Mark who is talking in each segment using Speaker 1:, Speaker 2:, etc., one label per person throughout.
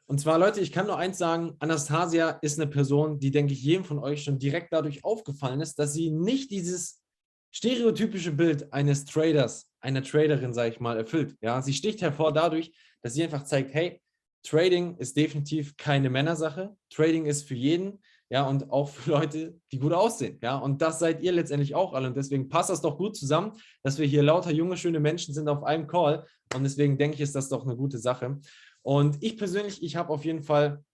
Speaker 1: Und zwar, Leute, ich kann nur eins sagen, Anastasia ist eine Person, die, denke ich, jedem von euch schon direkt dadurch aufgefallen ist, dass sie nicht dieses stereotypische Bild eines Traders, einer Traderin, sage ich mal, erfüllt. Ja, sie sticht hervor dadurch, dass sie einfach zeigt, hey, Trading ist definitiv keine Männersache. Trading ist für jeden, ja, und auch für Leute, die gut aussehen. Ja, und das seid ihr letztendlich auch alle. Und deswegen passt das doch gut zusammen, dass wir hier lauter junge, schöne Menschen sind auf einem Call. Und deswegen denke ich, ist das doch eine gute Sache. Und ich persönlich, ich habe auf jeden Fall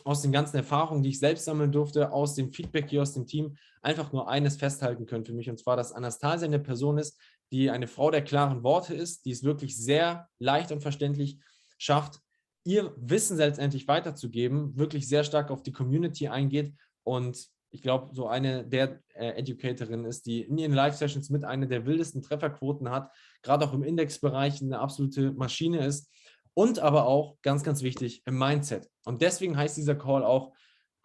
Speaker 1: aus den ganzen Erfahrungen, die ich selbst sammeln durfte, aus dem Feedback hier aus dem Team, einfach nur eines festhalten können für mich. Und zwar, dass Anastasia eine Person ist, die eine Frau der klaren Worte ist, die es wirklich sehr leicht und verständlich schafft, ihr Wissen letztendlich weiterzugeben, wirklich sehr stark auf die Community eingeht und ich glaube, so eine der Educatorinnen ist, die in ihren Live-Sessions mit einer der wildesten Trefferquoten hat, gerade auch im Indexbereich eine absolute Maschine ist und aber auch, ganz, ganz wichtig, im Mindset. Und deswegen heißt dieser Call auch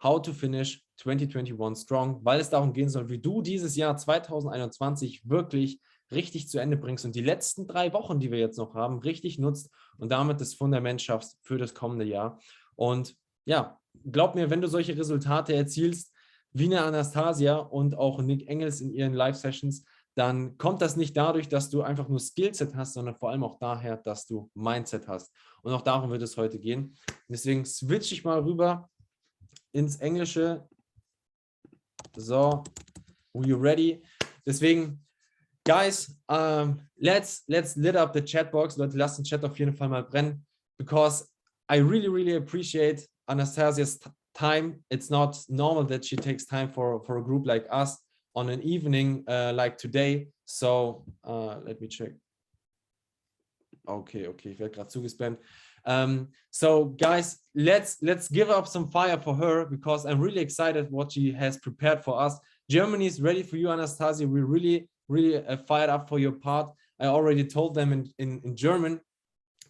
Speaker 1: How to Finish 2021 Strong, weil es darum gehen soll, wie du dieses Jahr 2021 wirklich richtig zu Ende bringst und die letzten 3 Wochen, die wir jetzt noch haben, richtig nutzt und damit das Fundament schaffst für das kommende Jahr. Und ja, glaub mir, wenn du solche Resultate erzielst, wie eine Anastasia und auch Nick Engels in ihren Live-Sessions, dann kommt das nicht dadurch, dass du einfach nur Skillset hast, sondern vor allem auch daher, dass du Mindset hast. Und auch darum wird es heute gehen. Deswegen switche ich mal rüber ins Englische. So, are you ready? Deswegen, guys, let's lit up the chat box. Leute, lasst den Chat auf jeden Fall mal brennen, because I really, really appreciate Anastasia's time. It's not normal that she takes time for a group like us on an evening like today. So let me check. Okay, ich werde gerade zugespammt. So guys, let's give up some fire for her, because I'm really excited what she has prepared for us. Germany is ready for you, Anastasia. We're really fired up for your part. I already told them in German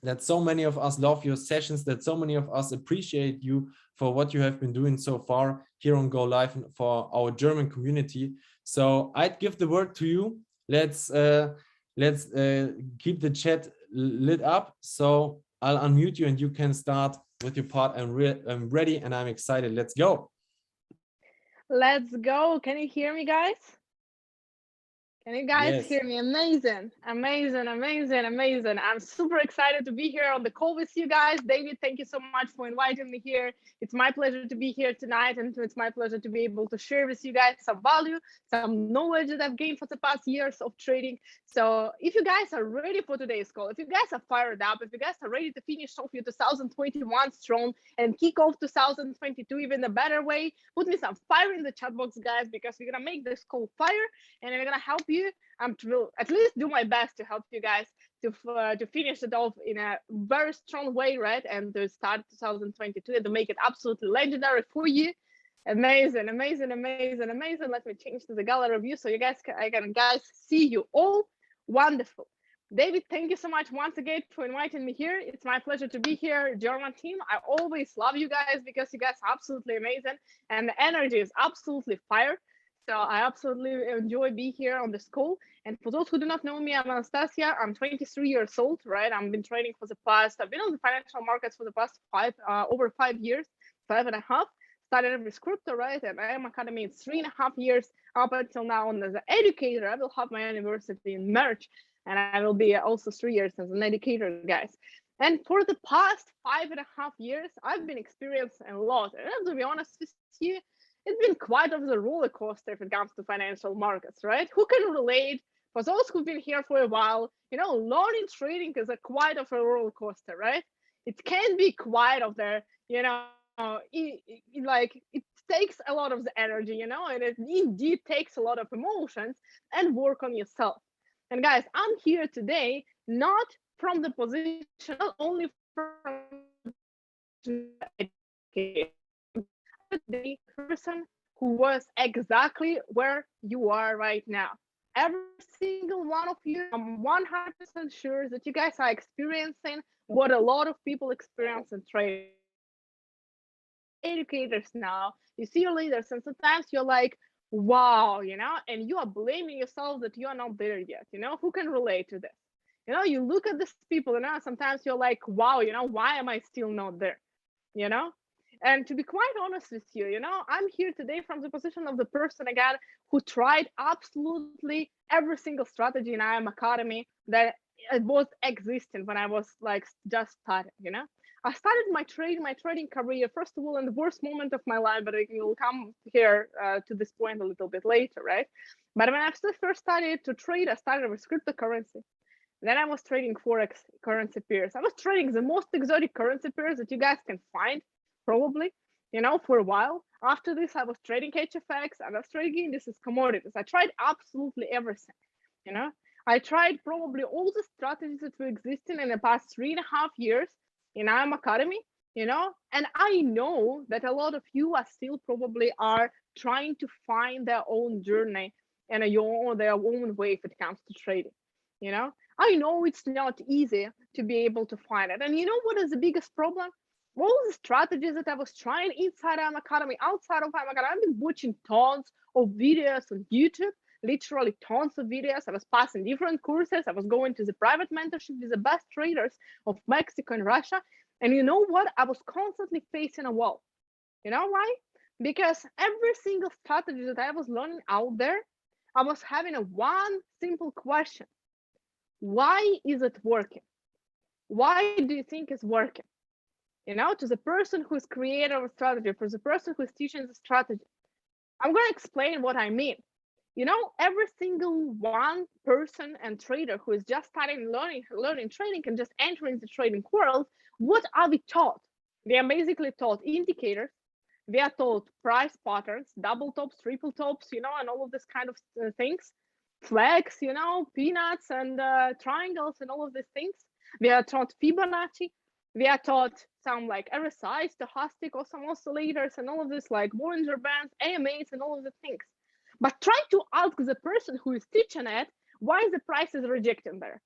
Speaker 1: that so many of us love your sessions, that so many of us appreciate you for what you have been doing so far here on GoLive and for our German community. So I'd give the word to you. Let's keep the chat lit up. So I'll unmute you and you can start with your part. I'm ready and I'm excited. Let's go.
Speaker 2: Let's go. Can you hear me, guys? Can you guys
Speaker 1: Yes.
Speaker 2: hear me? Amazing. I'm super excited to be here on the call with you guys. David, thank you so much for inviting me here. It's my pleasure to be here tonight, and it's my pleasure to be able to share with you guys some value, some knowledge that I've gained for the past years of trading. So if you guys are ready for today's call, if you guys are fired up, if you guys are ready to finish off your 2021 strong and kick off 2022 even a better way, put me some fire in the chat box, guys, because we're gonna make this call fire, and we're gonna help you. Will at least do my best to help you guys to finish it off in a very strong way, right? And to start 2022 and to make it absolutely legendary for you. Amazing. Let me change to the gallery view so you guys I can see you all. Wonderful. David, thank you so much once again for inviting me here. It's my pleasure to be here. German team, I always love you guys because you guys are absolutely amazing and the energy is absolutely fire. So I absolutely enjoy being here on this call. And for those who do not know me, I'm Anastasia. I'm 23 years old, right? I've been trading I've been on the financial markets for the past over 5 years, 5.5. Started with crypto, right? And I am Academy, it's 3.5 years up until now. And as an educator, I will have my university in March. And I will be also 3 years as an educator, guys. And for the past 5.5 years, I've been experiencing a lot. And to be honest with you, it's been quite of the roller coaster if it comes to financial markets, right? Who can relate? For those who've been here for a while, learning trading is quite of a roller coaster, right? It can be quite of the, it takes a lot of the energy, and it indeed takes a lot of emotions and work on yourself. And guys, I'm here today, not from the position, not only from the person who was exactly where you are right now. Every single one of you, I'm 100% sure that you guys are experiencing what a lot of people experience in trading. Educators now, you see your leaders, and sometimes you're like, wow, and you are blaming yourself that you are not there yet. Who can relate to this? You know, you look at these people, you know, sometimes you're like, wow, you know, why am I still not there? You know? And to be quite honest with you, you know, I'm here today from the position of the person again who tried absolutely every single strategy in IM Academy that it was existing when I was like just starting, you know. I started my trading career first of all in the worst moment of my life, but I will come here to this point a little bit later, right? But when I first started to trade, I started with cryptocurrency. Then I was trading forex currency pairs. I was trading the most exotic currency pairs that you guys can find, probably, you know, for a while. After this, I was trading HFX, I was trading this is commodities. I tried absolutely everything, you know. I tried probably all the strategies that were existing in the past 3.5 years in IM Academy, you know, and I know that a lot of you are still probably are trying to find their own journey and their own way if it comes to trading, you know. I know it's not easy to be able to find it. And you know what is the biggest problem? All the strategies that I was trying inside IM Academy, outside of IM Academy, I've been watching tons of videos on YouTube, literally tons of videos. I was passing different courses. I was going to the private mentorship with the best traders of Mexico and Russia. And you know what? I was constantly facing a wall. You know why? Because every single strategy that I was learning out there, I was having a one simple question. Why is it working? Why do you think it's working? You know, to the person who's creator of a strategy, for the person who's teaching the strategy. I'm going to explain what I mean. You know, every single one person and trader who is just starting learning trading and just entering the trading world, what are we taught? We are basically taught indicators. We are taught price patterns, double tops, triple tops, you know, and all of this kind of things. Flags, you know, peanuts and triangles and all of these things. We are taught Fibonacci. We are taught some like RSI, stochastic, or some oscillators and all of this like Bollinger Bands, AMAs and all of the things. But try to ask the person who is teaching it why the price is rejecting there.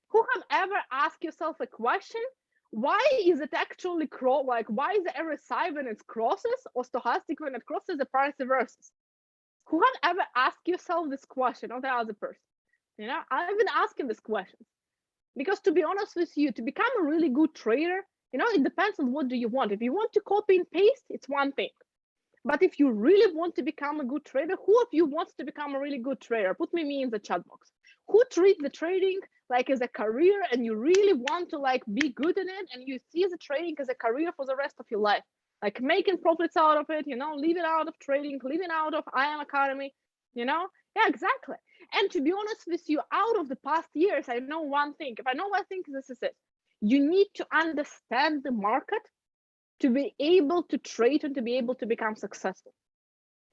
Speaker 2: Who have ever asked yourself a question? Why is it actually like why is the RSI when it crosses or stochastic when it crosses the price reverses? Who have ever asked yourself this question, or the other person? You know, I've been asking this question because, to be honest with you, to become a really good trader, you know, it depends on what do you want. If you want to copy and paste, it's one thing. But if you really want to become a good trader, who of you wants to become a really good trader? Put me in the chat box. Who treats the trading like as a career and you really want to like be good in it and you see the trading as a career for the rest of your life? Like making profits out of it, you know, living out of trading, living out of IM Academy, you know? Yeah, exactly. And to be honest with you, out of the past years, I know one thing. If I know one thing, this is it. You need to understand the market to be able to trade and to be able to become successful.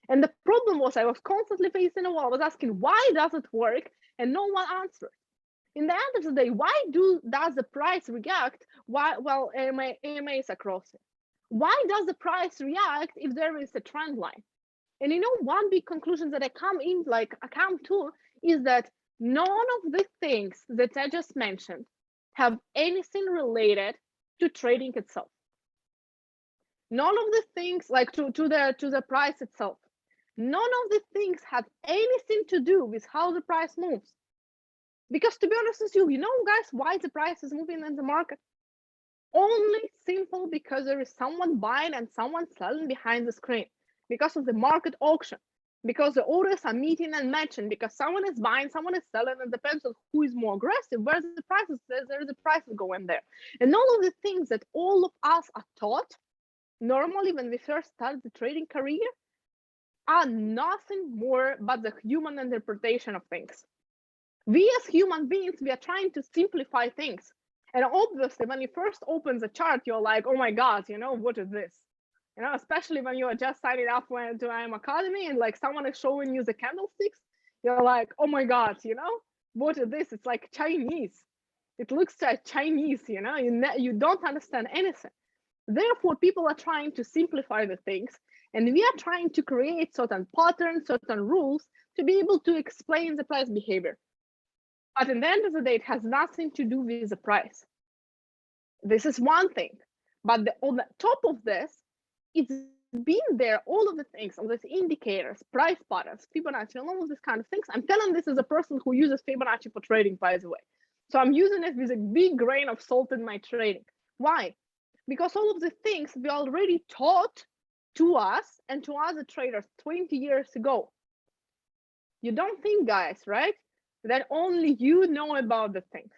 Speaker 2: And the problem was I was constantly facing a wall. I was asking, why does it work? And no one answered. In the end of the day, why does the price react? Why? Well, AMAs are crossing. Why does the price react if there is a trend line? And you know, one big conclusion that I come to is that none of the things that I just mentioned have anything related to trading itself. None of the things like to the price itself. None of the things have anything to do with how the price moves. Because to be honest with you, you know, guys, why the price is moving in the market? Only simple because there is someone buying and someone selling behind the screen. Because of the market auction. Because the orders are meeting and matching. Because someone is buying, someone is selling, and depends on who is more aggressive, where the prices, there's the prices going there. And all of the things that all of us are taught normally when we first start the trading career are nothing more but the human interpretation of things. We as human beings, we are trying to simplify things. And obviously, when you first open the chart, you're like, oh my God, you know, what is this? You know, especially when you are just signing up to IM Academy and like someone is showing you the candlesticks, you're like, oh my God, you know, what is this? It's like Chinese. It looks like Chinese, you know, you don't understand anything. Therefore, people are trying to simplify the things, and we are trying to create certain patterns, certain rules to be able to explain the price behavior. But in the end of the day, it has nothing to do with the price. This is one thing. But on the top of this, it's been there, all of the things, all these indicators, price patterns, Fibonacci, and all of these kind of things. I'm telling this as a person who uses Fibonacci for trading, by the way. So I'm using it with a big grain of salt in my trading. Why? Because all of the things we already taught to us and to other traders 20 years ago. You don't think, guys, right, that only you know about the things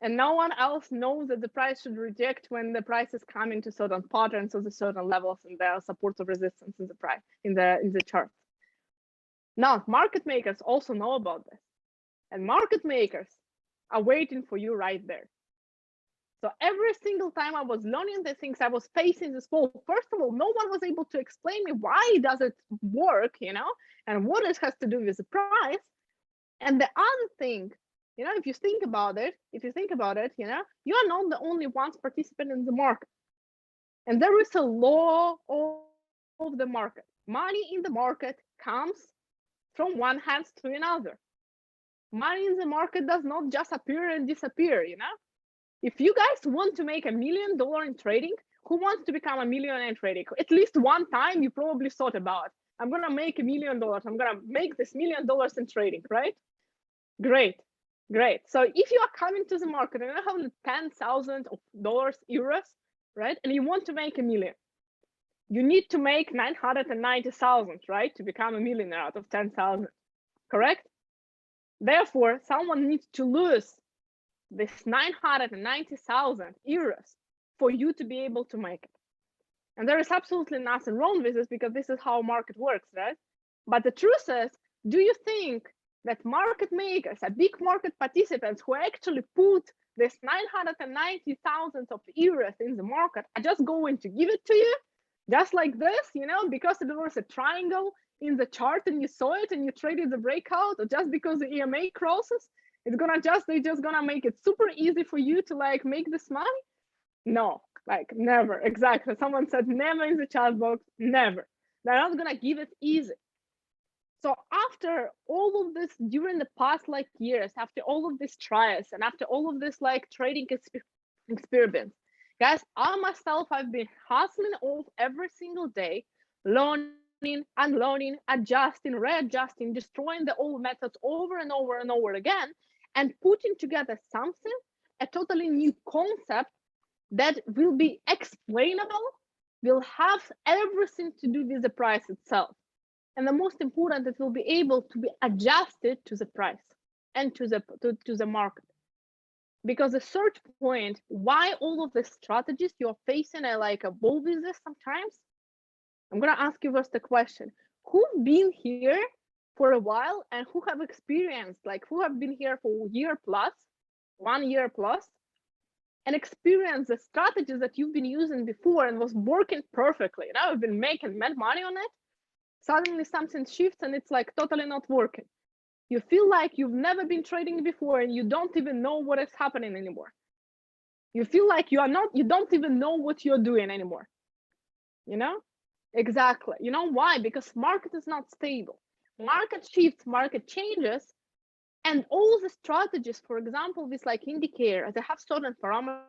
Speaker 2: and no one else knows that the price should reject when the price is coming to certain patterns or the certain levels and there are supports of resistance in the price in the chart. Now, market makers also know about this, and market makers are waiting for you right there. So every single time I was learning the things, I was facing this wall. First of all, no one was able to explain me why does it work, and what it has to do with the price. And the other thing, if you think about it, you are not the only ones participant in the market. And there is a law of the market. Money in the market comes from one hand to another. Money in the market does not just appear and disappear, If you guys want to make $1 million in trading, who wants to become a millionaire in trading? At least one time you probably thought about, I'm gonna make $1 million. I'm gonna make this $1 million in trading, right? Great. So if you are coming to the market and you have $10,000 euros, right? And you want to make $1 million, you need to make 990,000, right? To become a millionaire out of 10,000, correct? Therefore, someone needs to lose this 990,000 euros for you to be able to make it. And there is absolutely nothing wrong with this because this is how market works, right? But the truth is, do you think that market makers, big market participants who actually put this 990,000 of euros in the market are just going to give it to you just like this, because there was a triangle in the chart and you saw it and you traded the breakout, or just because the EMA crosses, they're just gonna make it super easy for you to make this money? No, never. Exactly. Someone said never in the chat box, never. They're not gonna give it easy. So after all of this, during the past years, after all of these trials and after all of this trading experiments, guys, I myself, I've been hustling off every single day, learning, unlearning, adjusting, readjusting, destroying the old methods over and over and over again, and putting together something, a totally new concept that will be explainable, will have everything to do with the price itself. And the most important, it will be able to be adjusted to the price and to the market. Because the search point, why all of the strategies you're facing are a wall with this sometimes, I'm gonna ask you first the question, who've been here for a while and who have experienced, who have been here for 1 year plus, and experienced the strategies that you've been using before and was working perfectly. I've been making mad money on it. Suddenly something shifts and it's totally not working. You feel like you've never been trading before and you don't even know what is happening anymore. You feel like you don't even know what you're doing anymore. Exactly. You know why? Because market is not stable. Market shifts, market changes, and all the strategies, for example, with Indicator, they have certain parameters,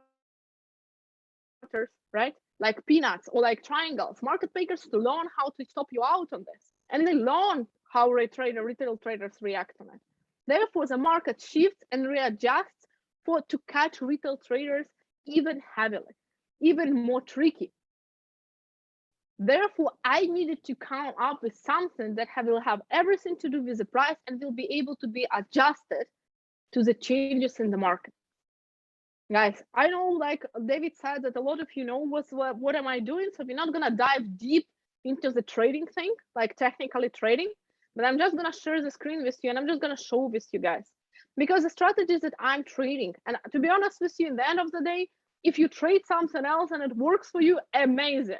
Speaker 2: right? Like peanuts or triangles. Market makers to learn how to stop you out on this. And they learn how retail traders react on it. Therefore, the market shifts and readjusts to catch retail traders even heavily, even more tricky. Therefore, I needed to come up with something that will have everything to do with the price and will be able to be adjusted to the changes in the market. Guys, I know, David said, that a lot of you know what am I doing, so we're not gonna dive deep into the trading thing, technically trading, but I'm just gonna share the screen with you and I'm just gonna show with you guys, because the strategies that I'm trading, and to be honest with you, in the end of the day, if you trade something else and it works for you, amazing.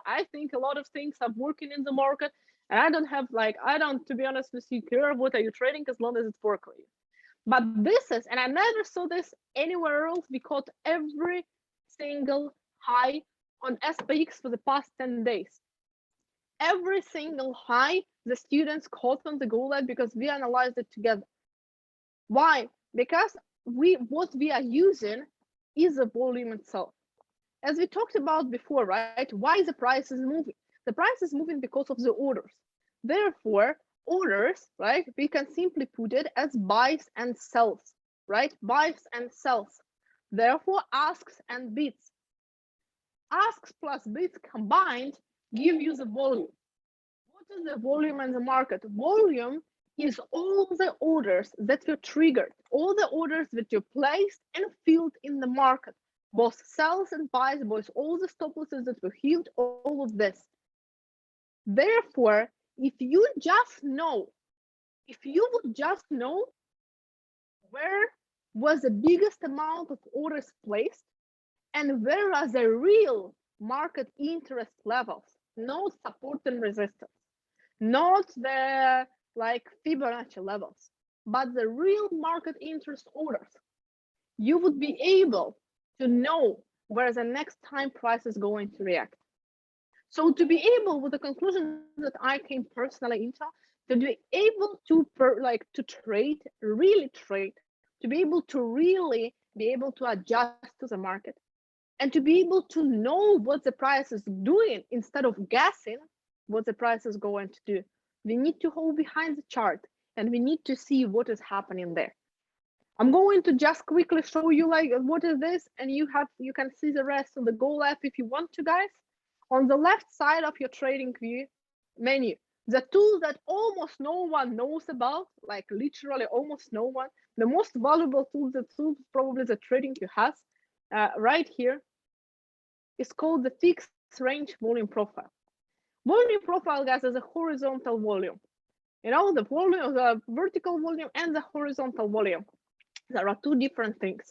Speaker 2: I think a lot of things are working in the market, and I don't, to be honest with you, care what are you trading as long as it's working for you. But this is, and I never saw this anywhere else, we caught every single high on SPX for the past 10 days. Every single high the students caught on the GoLive because we analyzed it together. Why? Because what we are using is the volume itself. As we talked about before, right? Why the price is moving? The price is moving because of the orders. Therefore, orders, right? We can simply put it as buys and sells. right? Buys and sells. Therefore, asks and bids. Asks plus bids combined give you the volume. What is the volume in the market? Volume is all the orders that were triggered, all the orders that you placed and filled in the market, both sells and buys, both all the stop losses that were hit, all of this. Therefore, if you would just know where was the biggest amount of orders placed and where are the real market interest levels, not support and resistance, not the like Fibonacci levels, but the real market interest orders, you would be able to know where the next time price is going to react. So to be able, with the conclusion that I came personally into, to be able to trade, really trade, to be able to really be able to adjust to the market, and to be able to know what the price is doing instead of guessing what the price is going to do, we need to hold behind the chart and we need to see what is happening there. I'm going to just quickly show you like what is this, and you can see the rest of the GoLive if you want to, guys. On the left side of your trading view menu, the tool that almost no one knows about, like literally almost no one, the most valuable tool that probably the trading view has, right here, is called the fixed range volume profile. Volume profile, guys, is a horizontal volume. You know, the volume, the vertical volume and the horizontal volume. There are two different things.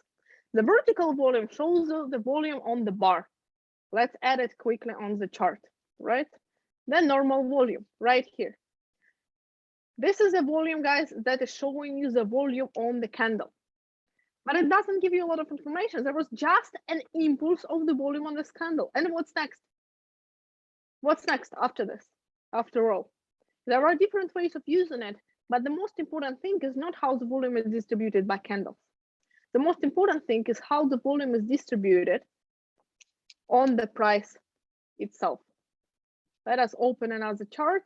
Speaker 2: The vertical volume shows the volume on the bar. Let's add it quickly on the chart, right? The normal volume right here. This is a volume, guys, that is showing you the volume on the candle. But it doesn't give you a lot of information. There was just an impulse of the volume on this candle. And what's next? What's next after this? After all, there are different ways of using it, but the most important thing is not how the volume is distributed by candles. The most important thing is how the volume is distributed on the price itself. Let us open another chart.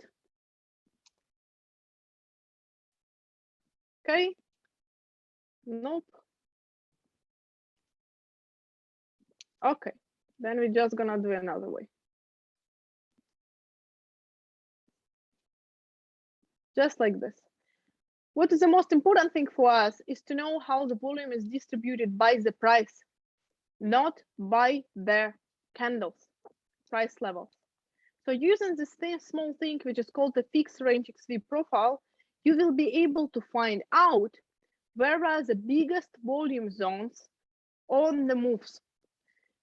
Speaker 2: Okay. Nope. Okay, then we're just gonna do another way. Just like this. What is the most important thing for us is to know how the volume is distributed by the price, not by the candles, price levels. So using this small thing, which is called the fixed range XV profile, you will be able to find out where are the biggest volume zones on the moves.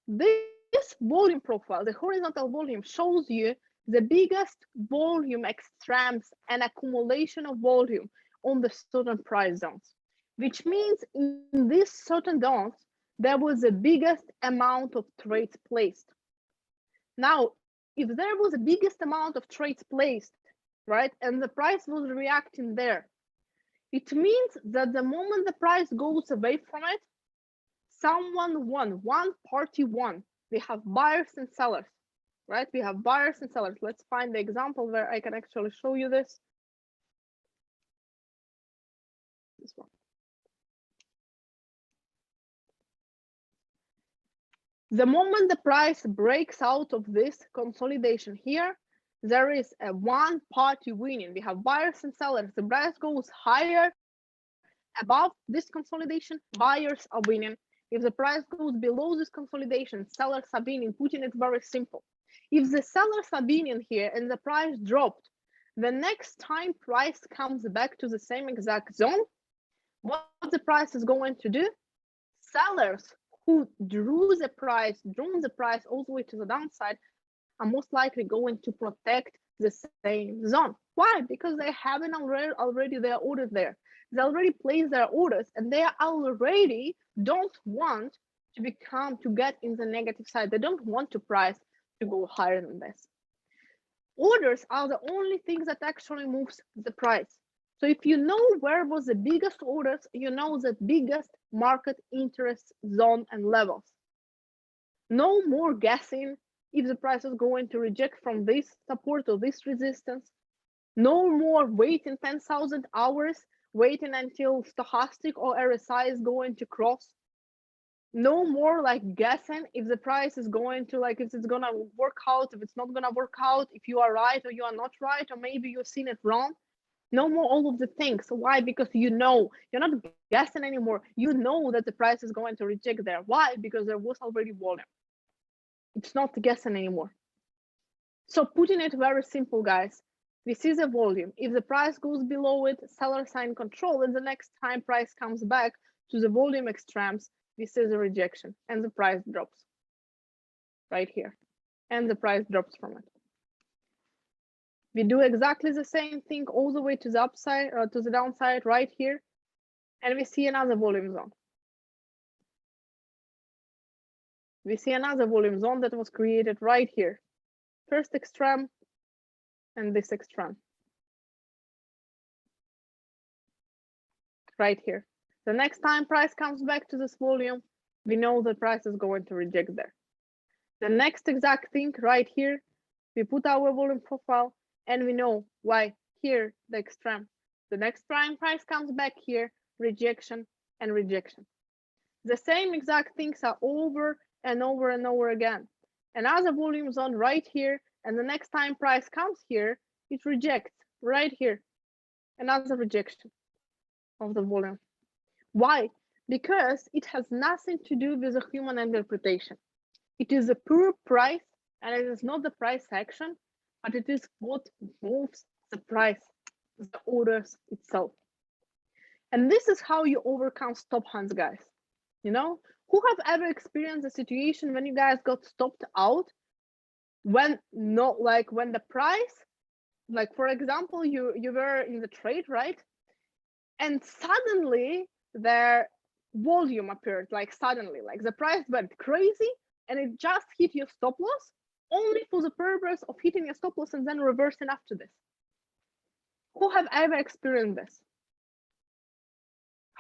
Speaker 2: This volume profile, the horizontal volume, shows you the biggest volume extremes and accumulation of volume on the certain price zones, which means in these certain zones, there was the biggest amount of trades placed. Now, if there was the biggest amount of trades placed, right, and the price was reacting there, it means that the moment the price goes away from it, someone won, one party won. We have buyers and sellers, right? We have buyers and sellers. Let's find the example where I can actually show you this. This one. The moment the price breaks out of this consolidation here, there is a one party winning. We have buyers and sellers. The price goes higher above this consolidation, buyers are winning. If the price goes below this consolidation, sellers are winning. Putting it very simple. If the sellers are winning here and the price dropped, the next time price comes back to the same exact zone, what the price is going to do? Sellers who drew the price all the way to the downside are most likely going to protect the same zone. Why? Because they haven't already their orders there. They already placed their orders and they already don't want to get in the negative side. They don't want to price to go higher than this. Orders are the only thing that actually moves the price. So if you know where was the biggest orders, you know the biggest market interest zone and levels. No more guessing if the price is going to reject from this support or this resistance. No more waiting 10,000 hours waiting until stochastic or RSI is going to cross. No more like guessing if the price is going to, like, if it's gonna work out, if it's not gonna work out, if you are right or you are not right, or maybe you've seen it wrong. No more all of the things. Why? Because you know, you're not guessing anymore. You know that the price is going to reject there. Why? Because there was already volume. It's not guessing anymore. So putting it very simple, guys, this is a volume. If the price goes below it, seller sign control, and the next time price comes back to the volume extremes, this is a rejection and the price drops right here. And the price drops from it. We do exactly the same thing all the way to the upside or to the downside right here. And we see another volume zone. We see another volume zone that was created right here. First extreme and this extreme. Right here. The next time price comes back to this volume, we know the price is going to reject there. The next exact thing right here, we put our volume profile and we know why here the extreme. The next time price comes back here, rejection and rejection. The same exact things are over and over and over again. Another volume zone right here, and the next time price comes here, it rejects right here. Another rejection of the volume. Why? Because it has nothing to do with a human interpretation. It is a pure price, and it is not the price action, but it is what moves the price, the orders itself. And this is how you overcome stop hunts, guys. You know, who have ever experienced a situation when you guys got stopped out when not like when the price, like for example, you were in the trade, right? And suddenly their volume appeared, like suddenly, like the price went crazy and it just hit your stop loss only for the purpose of hitting your stop loss and then reversing after this. Who have ever experienced this?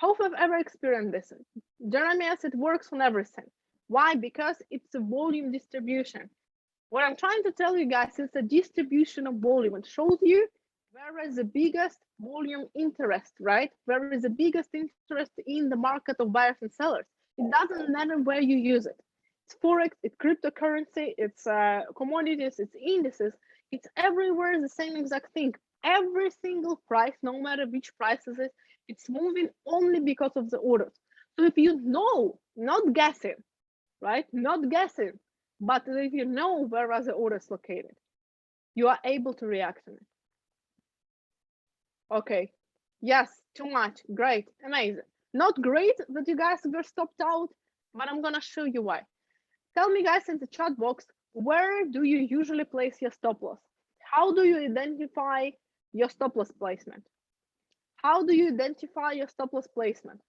Speaker 2: Who have ever experienced this? Jeremias, it works on everything. Why? Because it's a volume distribution. What I'm trying to tell you guys is a distribution of volume. It shows you where is the biggest volume interest, right? Where is the biggest interest in the market of buyers and sellers? It doesn't matter where you use it. It's Forex, it's cryptocurrency, it's commodities, it's indices. It's everywhere the same exact thing. Every single price, no matter which price it is, it's moving only because of the orders. So if you know, not guessing, right? Not guessing, but if you know where are the orders located, you are able to react to it. Okay, yes, too much, great, amazing. Not great that you guys were stopped out, but I'm gonna show you why. Tell me guys in the chat box, where do you usually place your stop loss? How do you identify your stop loss placement? How do you identify your stop loss placement?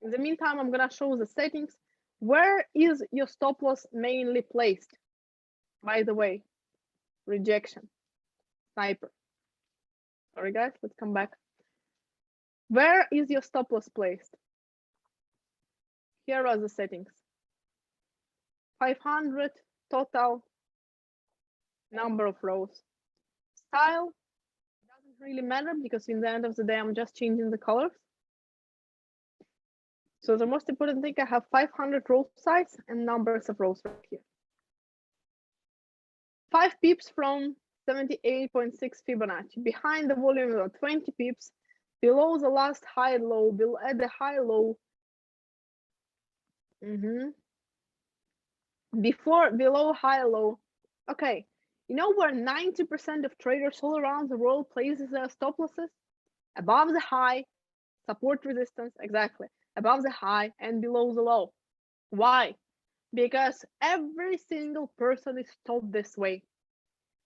Speaker 2: In the meantime, I'm gonna show the settings. Where is your stop loss mainly placed? By the way, rejection, sniper. Sorry guys, let's come back. Where is your stop loss placed? Here are the settings. 500 total number of rows. Style doesn't really matter because in the end of the day, I'm just changing the colors. So the most important thing, I have 500 row size and numbers of rows right here. 5 pips from 78.6 Fibonacci. Behind the volume of 20 pips, below the last high low, at the high low. Below high low. Okay, you know where 90% of traders all around the world places their stop losses? Above the high, support resistance, exactly. Above the high and below the low. Why? Because every single person is taught this way.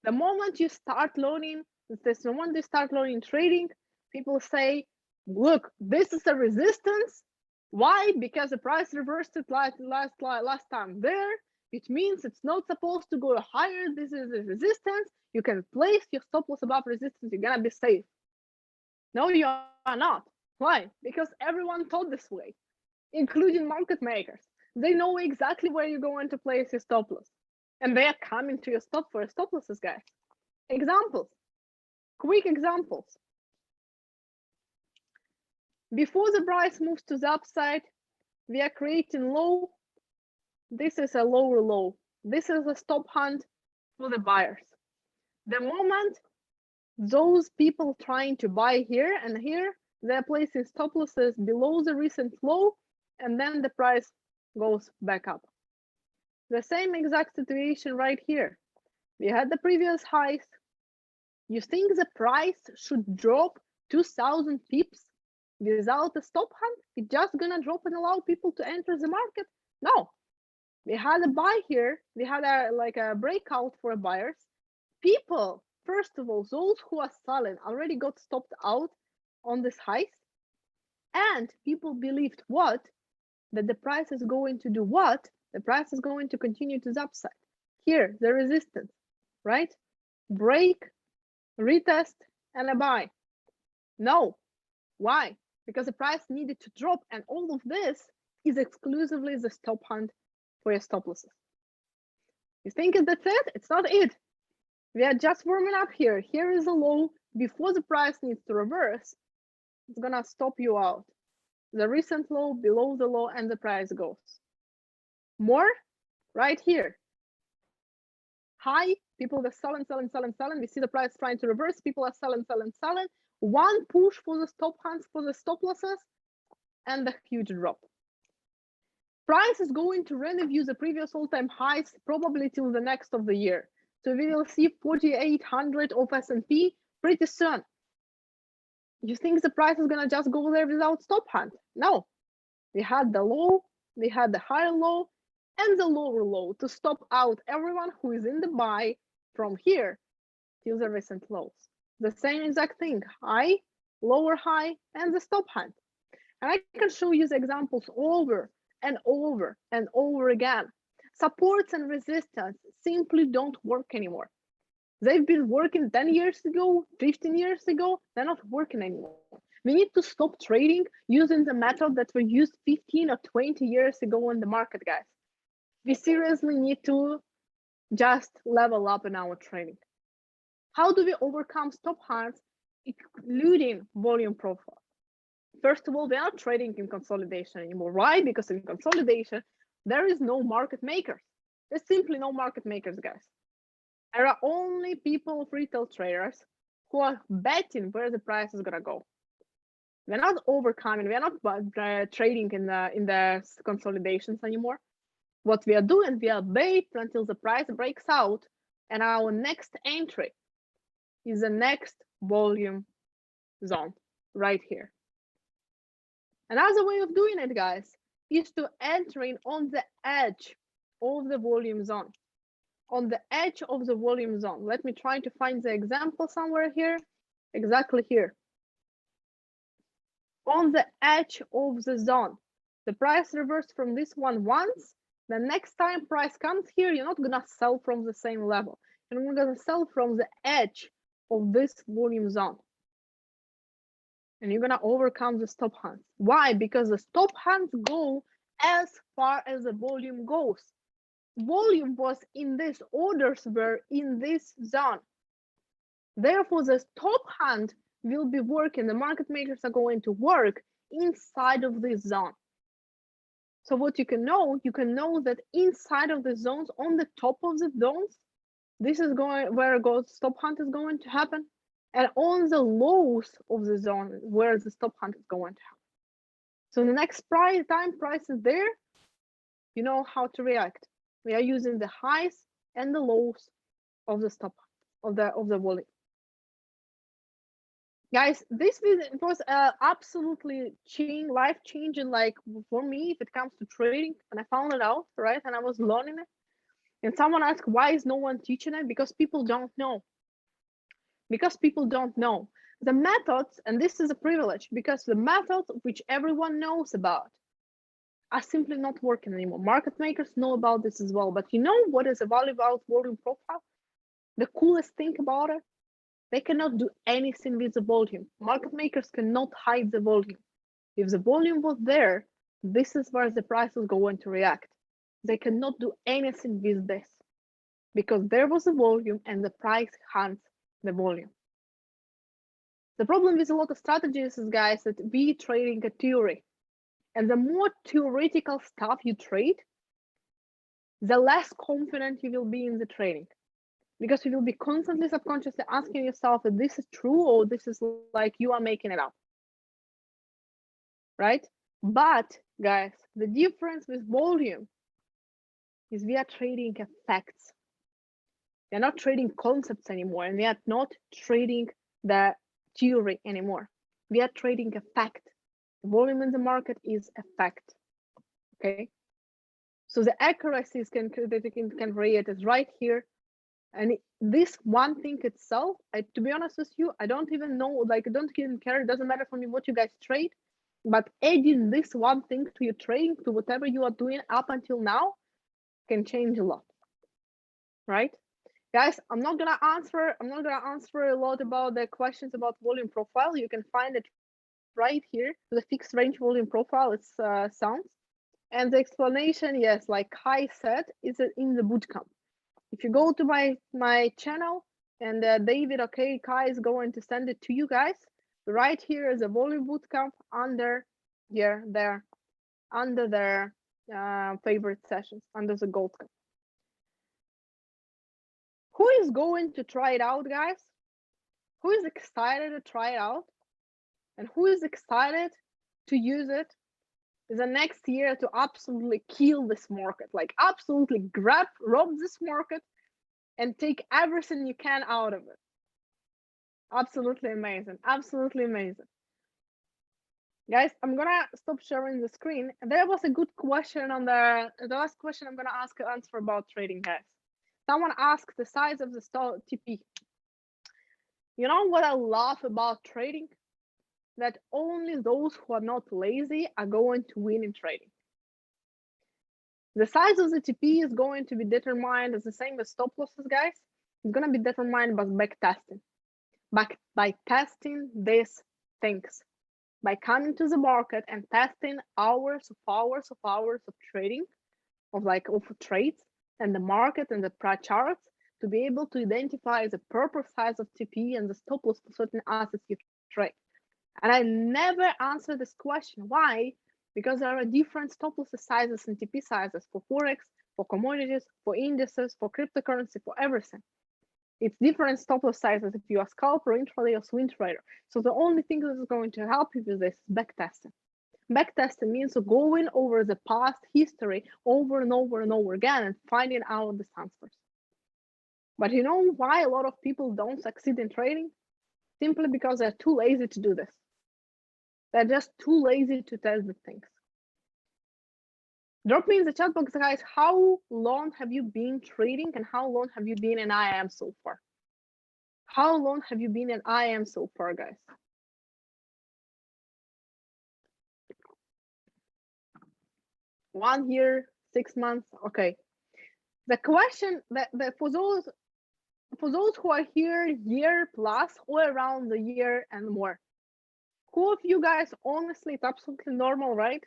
Speaker 2: The moment you start learning, the moment you start learning trading, people say, look, this is a resistance. Why? Because the price reversed it last time there. It means it's not supposed to go higher. This is a resistance. You can place your stop loss above resistance. You're gonna be safe. No, you are not. Why? Because everyone taught this way, including market makers. They know exactly where you're going to place your stop loss. And they are coming to your stop losses, guys. Examples, quick examples. Before the price moves to the upside, we are creating low. This is a lower low. This is a stop hunt for the buyers. The moment those people trying to buy here and here, they're placing stop losses below the recent low, and then the price goes back up. The same exact situation right here. We had the previous highs. You think the price should drop 2,000 pips without a stop hunt? It's just gonna drop and allow people to enter the market? No. We had a buy here. We had a breakout for buyers. People, first of all, those who are selling already got stopped out on this highs, and people believed what? That the price is going to do what? The price is going to continue to the upside. Here, the resistance, right? Break, retest, and a buy. No. Why? Because the price needed to drop, and all of this is exclusively the stop hunt for your stop losses. You think that's it? It's not it. We are just warming up here. Here is a low. Before the price needs to reverse, it's gonna stop you out. The recent low, below the low, and the price goes. More, right here. High, people are selling. We see the price trying to reverse. People are selling. One push for the stop hunts, for the stop losses, and a huge drop. Price is going to review the previous all-time highs probably till the next of the year. So we will see 4,800 of S&P pretty soon. You think the price is gonna just go there without stop hunt? No. We had the low, we had the higher low, and the lower low to stop out everyone who is in the buy from here till the recent lows. The same exact thing, high, lower high, and the stop hunt. And I can show you the examples over and over and over again. Supports and resistance simply don't work anymore. They've been working 10 years ago, 15 years ago, they're not working anymore. We need to stop trading using the method that we used 15 or 20 years ago in the market, guys. We seriously need to just level up in our trading. How do we overcome stop hunts, including volume profile? First of all, we are not trading in consolidation anymore. Why? Because in consolidation, there is no market makers. There's simply no market makers, guys. There are only people, retail traders, who are betting where the price is gonna go. We're not overcoming. We're not trading in the consolidations anymore. What we are doing, we are bait until the price breaks out, and our next entry is the next volume zone right here. Another way of doing it, guys, is to entering on the edge of the volume zone. On the edge of the volume zone. Let me try to find the example somewhere here. Exactly here. On the edge of the zone. The price reversed from this one once. The next time price comes here, you're not gonna sell from the same level. You're gonna sell from the edge of this volume zone. And you're gonna overcome the stop hunts. Why? Because the stop hunts go as far as the volume goes. Volume was in this, orders were in this zone. Therefore, the stop hunt will be working. The market makers are going to work inside of this zone. So what you can know that inside of the zones, on the top of the zones, this is going where stop hunt is going to happen. And on the lows of the zone, where the stop hunt is going to happen. So the next time price is there, you know how to react. We are using the highs and the lows of the stop of the volume. Guys, this was absolutely life-changing, like for me, if it comes to trading, and I found it out, right? And I was learning it. And someone asked, why is no one teaching it? Because people don't know. Because people don't know. The methods, and this is a privilege, because the methods which everyone knows about are simply not working anymore. Market makers know about this as well. But you know what is a value out volume profile? The coolest thing about it? They cannot do anything with the volume. Market makers cannot hide the volume. If the volume was there, this is where the price is going to react. They cannot do anything with this because there was a volume and the price hunts the volume. The problem with a lot of strategies is, guys, that we trading a theory. And the more theoretical stuff you trade, the less confident you will be in the trading. Because you will be constantly subconsciously asking yourself if this is true or this is like you are making it up. Right? But, guys, the difference with volume is we are trading facts. We are not trading concepts anymore, and we are not trading the theory anymore. We are trading a fact. The volume in the market is a fact. Okay. So the accuracies that you can create is right here. And this one thing itself, to be honest with you, I don't even know, like, I don't even care. It doesn't matter for me what you guys trade. But adding this one thing to your trading, to whatever you are doing up until now, can change a lot. Right? Guys, I'm not gonna answer a lot about the questions about volume profile. You can find it right here, the fixed range volume profile. It's sounds, and the explanation, yes, like Kai said, is in the bootcamp. If you go to my channel, and David, okay, Kai is going to send it to you guys. Right here is a volume bootcamp under here, there, under their favorite sessions, under the gold cup. Who is going to try it out, guys? Who is excited to try it out? And who is excited to use it the next year to absolutely kill this market? Like absolutely rob this market and take everything you can out of it. Absolutely amazing. Absolutely amazing. Guys, I'm gonna stop sharing the screen. There was a good question on the last question I'm gonna answer about trading, guys. Someone asked the size of the TP. You know what I love about trading? That only those who are not lazy are going to win in trading. The size of the TP is going to be determined as the same as stop losses, guys. It's going to be determined by backtesting. By testing these things. By coming to the market and testing hours of trading, of trades, and the market and the charts, to be able to identify the proper size of TP and the stop loss for certain assets you trade. And I never answer this question. Why? Because there are different stop loss sizes and TP sizes for Forex, for commodities, for indices, for cryptocurrency, for everything. It's different stop loss sizes if you are scalper, intraday, or swing trader. So the only thing that is going to help you with this is backtesting. Backtesting means going over the past history over and over and over again and finding out the transfers. But you know why a lot of people don't succeed in trading? Simply because they're too lazy to do this. They're just too lazy to test the things. Drop me in the chat box, guys, how long have you been trading and how long have you been in IAM so far? How long have you been in IAM so far, guys? One year, 6 months, okay. The question that for those who are here year plus or around the year and more, who of you guys, honestly, it's absolutely normal, right?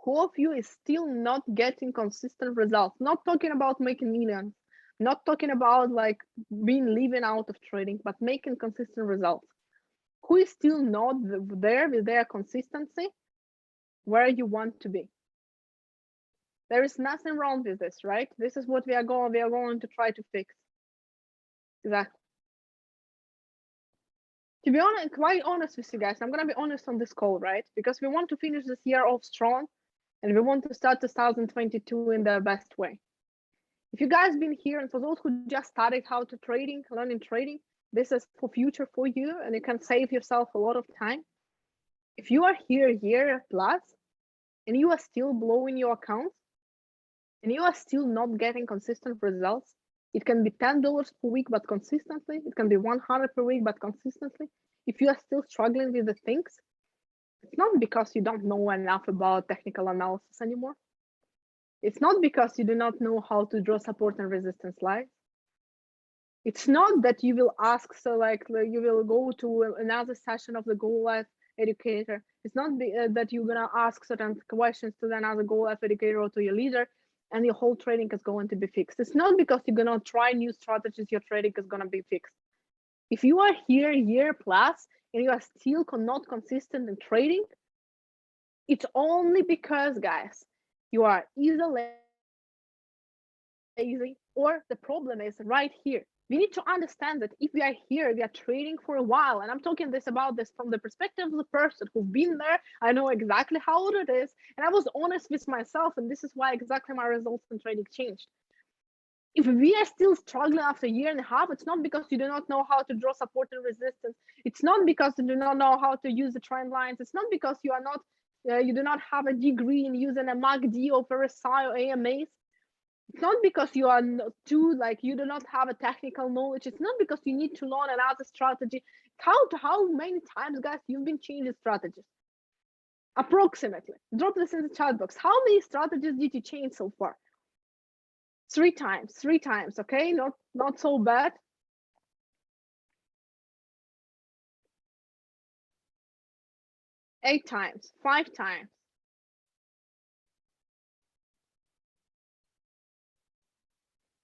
Speaker 2: Who of you is still not getting consistent results? Not talking about making millions, not talking about like living out of trading, but making consistent results. Who is still not there with their consistency where you want to be? There is nothing wrong with this, right? This is what we are going to try to fix. Exactly. To be honest, quite honest with you guys, I'm gonna be honest on this call, right? Because we want to finish this year off strong, and we want to start 2022 in the best way. If you guys been here, and for those who just started how to learning trading, this is for future for you, and you can save yourself a lot of time. If you are here year plus, and you are still blowing your accounts, and you are still not getting consistent results, it can be $10 per week, but consistently. It can be 100 per week, but consistently. If you are still struggling with the things, it's not because you don't know enough about technical analysis anymore. It's not because you do not know how to draw support and resistance lines. It's not that you will ask, so like you will go to another session of the GoLive Educator. It's not that you're gonna ask certain questions to another GoLive Educator or to your leader, and your whole trading is going to be fixed. It's not because you're gonna try new strategies, your trading is gonna be fixed. If you are here a year plus and you are still not consistent in trading, it's only because, guys, you are either lazy or the problem is right here. We need to understand that if we are here, we are trading for a while, and I'm talking about this from the perspective of the person who's been there. I know exactly how it is, and I was honest with myself, and this is why exactly my results in trading changed. If we are still struggling after a year and a half, it's not because you do not know how to draw support and resistance. It's not because you do not know how to use the trend lines. It's not because you are not, you do not have a degree in using a MACD or RSI or AMAs. It's not because you are you do not have a technical knowledge. It's not because you need to learn another strategy. How many times, guys, you've been changing strategies? Approximately. Drop this in the chat box. How many strategies did you change so far? 3 times, okay? Not so bad. 8 times, 5 times.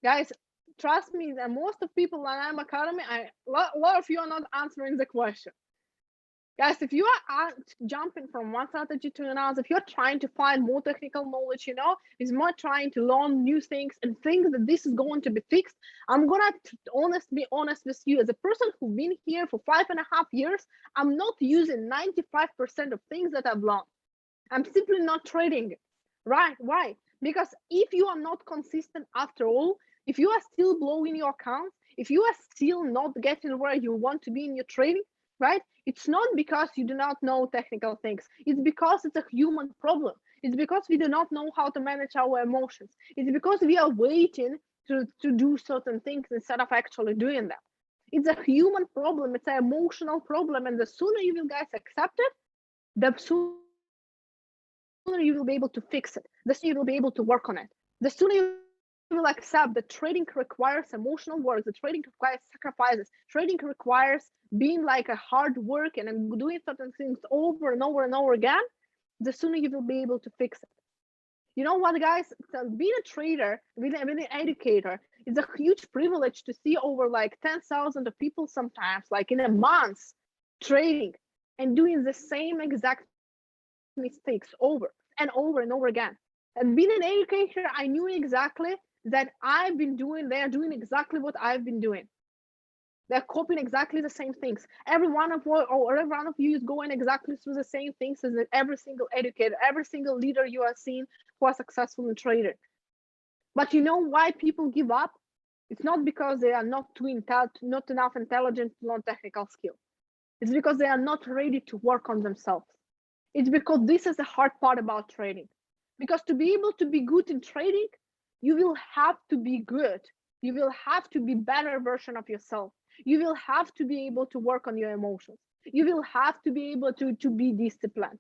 Speaker 2: Guys, trust me that most of people in IM Academy, a lot of you are not answering the question. Guys, if you are jumping from one strategy to another, if you're trying to find more technical knowledge, it's more trying to learn new things and think that this is going to be fixed, I'm gonna be honest with you. As a person who's been here for 5.5 years, I'm not using 95% of things that I've learned. I'm simply not trading it. Right? Why? Because if you are not consistent after all, if you are still blowing your accounts, if you are still not getting where you want to be in your trading, right? It's not because you do not know technical things. It's because it's a human problem. It's because we do not know how to manage our emotions. It's because we are waiting to do certain things instead of actually doing them. It's a human problem. It's an emotional problem. And the sooner you will guys accept it, the sooner you will be able to fix it. The sooner you will be able to work on it. The sooner you will accept that trading requires emotional work, that trading requires sacrifices, trading requires being like a hard work and doing certain things over and over and over again, the sooner you will be able to fix it. You know what, guys? Being a trader, being an educator, it's a huge privilege to see over like 10,000 of people sometimes, like in a month, trading and doing the same exact mistakes over and over and over again. And being an educator, I knew exactly that they're doing exactly what I've been doing. They're copying exactly the same things. Every one of you is going exactly through the same things as every single educator, every single leader you are seeing who are successful in trading. But you know why people give up? It's not because they are not enough intelligent to learn technical skill. It's because they are not ready to work on themselves. It's because this is the hard part about trading. Because to be able to be good in trading, you will have to be good. You will have to be better version of yourself. You will have to be able to work on your emotions. You will have to be able to be disciplined.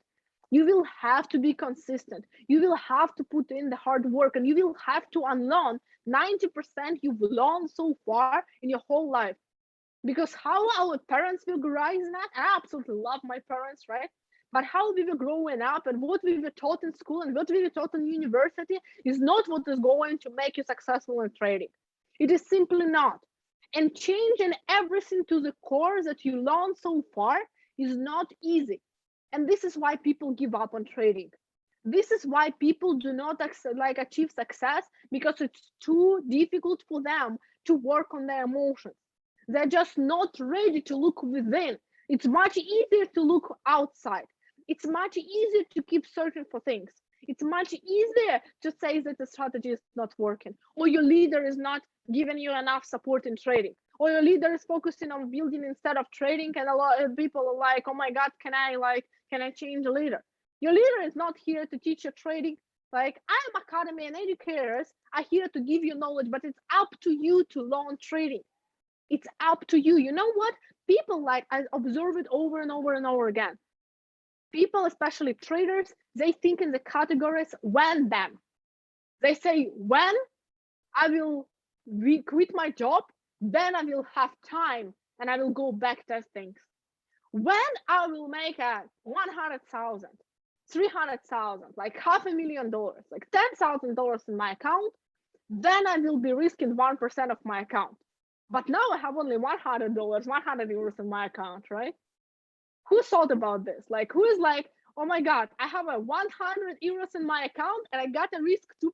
Speaker 2: You will have to be consistent. You will have to put in the hard work, and you will have to unlearn 90% you've learned so far in your whole life. Because how our parents will rise in that, I absolutely love my parents, right? But how we were growing up and what we were taught in school and what we were taught in university is not what is going to make you successful in trading. It is simply not. And changing everything to the core that you learned so far is not easy. And this is why people give up on trading. This is why people do not achieve success, because it's too difficult for them to work on their emotions. They're just not ready to look within. It's much easier to look outside. It's much easier to keep searching for things. It's much easier to say that the strategy is not working, or your leader is not giving you enough support in trading, or your leader is focusing on building instead of trading, and a lot of people are like, oh my God, can I change the leader? Your leader is not here to teach you trading. Like, IM Academy and educators are here to give you knowledge, but it's up to you to learn trading. It's up to you. You know what? People, I observe it over and over and over again. People, especially traders, they think in the categories when then. They say, when I will quit my job, then I will have time and I will go back test things. When I will make a 100,000, 300,000, like $500,000, like $10,000 in my account, then I will be risking 1% of my account. But now I have only $100, 100 euros in my account, right? Who thought about this? Like, who is like, oh my God, I have a 100 euros in my account and I got a risk 2%.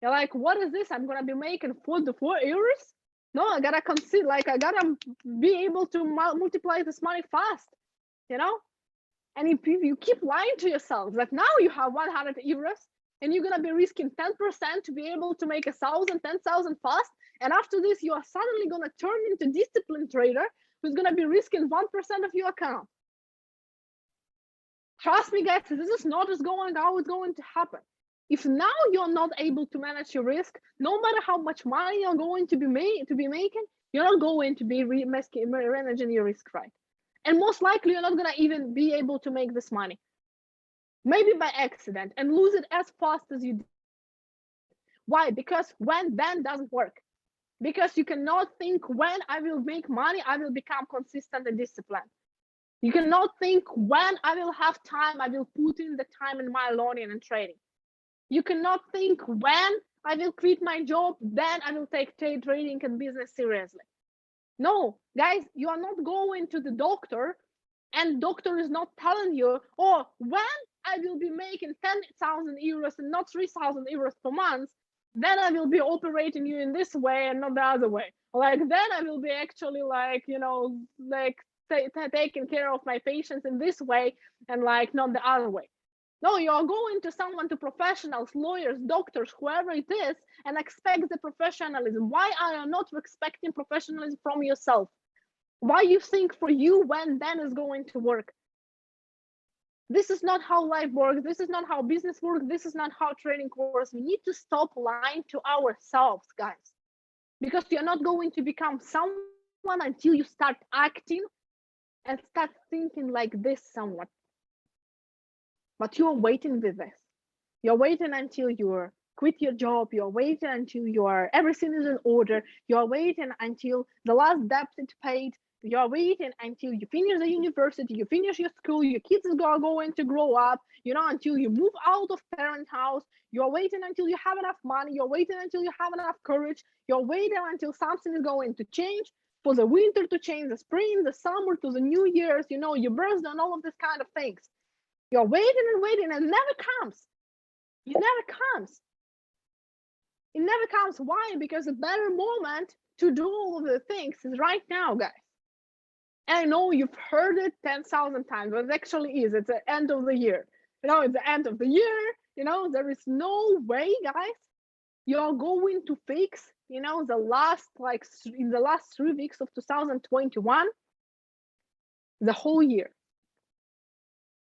Speaker 2: You're like, what is this? I'm gonna be making 4 euros? No, I gotta consider, like, I gotta be able to multiply this money fast, you know? And if you keep lying to yourself, like now you have 100 euros and you're gonna be risking 10% to be able to make 1,000, 10,000 fast. And after this, you are suddenly gonna turn into disciplined trader who's gonna be risking 1% of your account. Trust me, guys, this is not just going how it's going to happen. If now you're not able to manage your risk, no matter how much money you're going to be making, you're not going to be managing your risk right. And most likely you're not gonna even be able to make this money. Maybe by accident and lose it as fast as you did. Why? Because when then doesn't work. Because you cannot think when I will make money, I will become consistent and disciplined. You cannot think when I will have time, I will put in the time in my learning and trading. You cannot think when I will quit my job, then I will take trading and business seriously. No, guys, you are not going to the doctor and doctor is not telling you, oh, when I will be making 10,000 euros and not 3,000 euros per month, then I will be operating you in this way and not the other way. Like, then I will be actually like, you know, like taking care of my patients in this way and like not the other way. No, you are going to someone, to professionals, lawyers, doctors, whoever it is, and expect the professionalism. Why are you not expecting professionalism from yourself? Why you think for you when then is going to work? This is not how life works. This is not how business works. This is not how trading works. We need to stop lying to ourselves, guys, because you're not going to become someone until you start acting and start thinking like this somewhat. But you're waiting with this. You're waiting until you quit your job. You're waiting until everything is in order. You're waiting until the last debt is paid. You're waiting until you finish the university, you finish your school, your kids are going to grow up, you know, until you move out of parent house. You're waiting until you have enough money. You're waiting until you have enough courage. You're waiting until something is going to change, for the winter to change, the spring, the summer, to the New Year's, you know, your birthday and all of this kind of things. You're waiting and waiting and it never comes. It never comes. It never comes. Why? Because the better moment to do all of the things is right now, guys. And I know you've heard it 10,000 times, but it actually is. It's the end of the year. You know, it's the end of the year. You know, there is no way, guys, you're going to fix, you know, in the last 3 weeks of 2021, the whole year.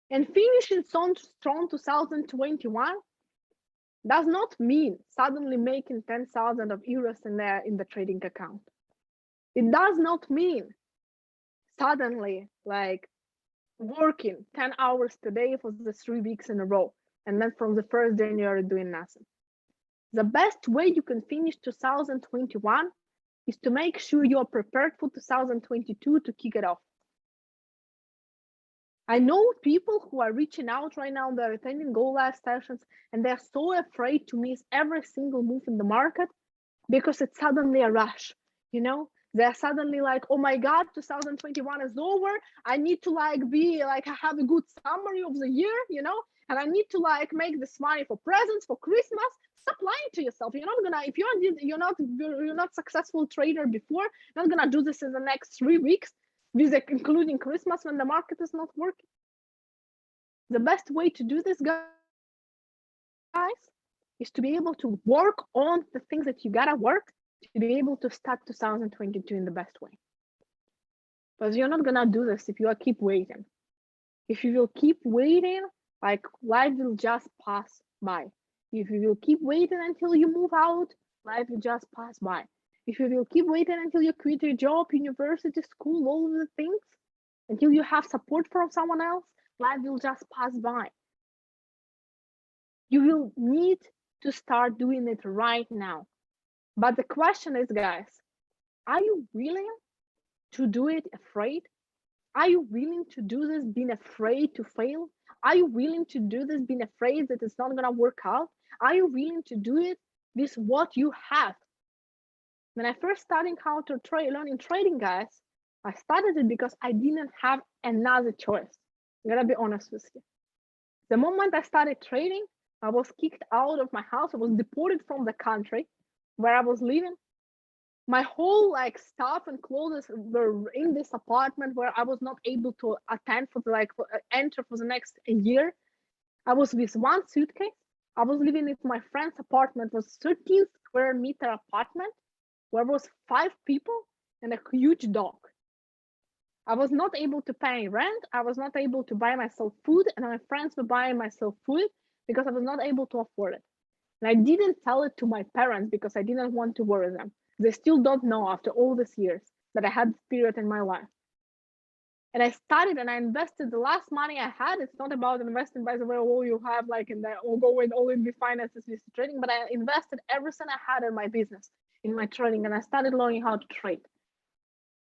Speaker 2: And finishing strong 2021 does not mean suddenly making 10,000 euros in the trading account. It does not mean suddenly like working 10 hours a day for the 3 weeks in a row, and then from the first day you're doing nothing. The best way you can finish 2021 is to make sure you're prepared for 2022 to kick it off. I know people who are reaching out right now, they're attending GoLive sessions, and they're so afraid to miss every single move in the market because it's suddenly a rush, you know? They're suddenly like, oh my God, 2021 is over. I need to have a good summary of the year, you know? And I need to make this money for presents, for Christmas. Stop lying to yourself. You're not gonna, if you're not successful trader before, you're not gonna do this in the next 3 weeks, including Christmas when the market is not working. The best way to do this, guys, is to be able to work on the things that you gotta work to be able to start 2022 in the best way. But you're not gonna do this if you keep waiting. If you will keep waiting, life will just pass by. If you will keep waiting until you move out, life will just pass by. If you will keep waiting until you quit your job, university, school, all of the things, until you have support from someone else, life will just pass by. You will need to start doing it right now. But the question is, guys, are you willing to do it afraid? Are you willing to do this being afraid to fail? Are you willing to do this being afraid that it's not going to work out? Are you willing to do it with what you have? When I first started how to learning trading, guys, I started it because I didn't have another choice. I'm gonna be honest with you. The moment I started trading, I was kicked out of my house. I was deported from the country where I was living. My whole like stuff and clothes were in this apartment where I was not able to attend for enter for the next year. I was with one suitcase. I was living with my friend's apartment. It was 13 square meter apartment where was 5 people and a huge dog. I was not able to pay rent. I was not able to buy myself food, and my friends were buying myself food because I was not able to afford it. And I didn't tell it to my parents because I didn't want to worry them. They still don't know after all these years that I had this period in my life. And I started and I invested the last money I had. It's not about investing, by the way, all you have like in the or going all in the finances with trading, but I invested everything I had in my business, in my trading, and I started learning how to trade.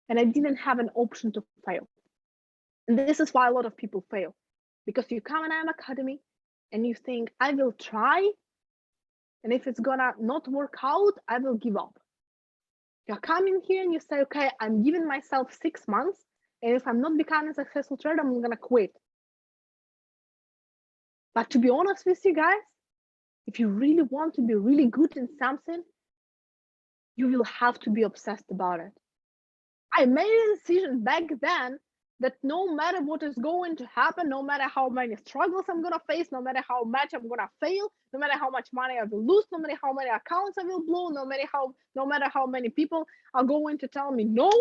Speaker 2: And I didn't have an option to fail. And this is why a lot of people fail, because you come in an academy and you think, I will try, and if it's gonna not work out, I will give up. You come in here and you say, okay, I'm giving myself 6 months, and if I'm not becoming a successful trader, I'm gonna quit. But to be honest with you guys, if you really want to be really good in something, you will have to be obsessed about it. I made a decision back then that no matter what is going to happen, no matter how many struggles I'm going to face, no matter how much I'm going to fail, no matter how much money I will lose, no matter how many accounts I will blow, no matter how many people are going to tell me no,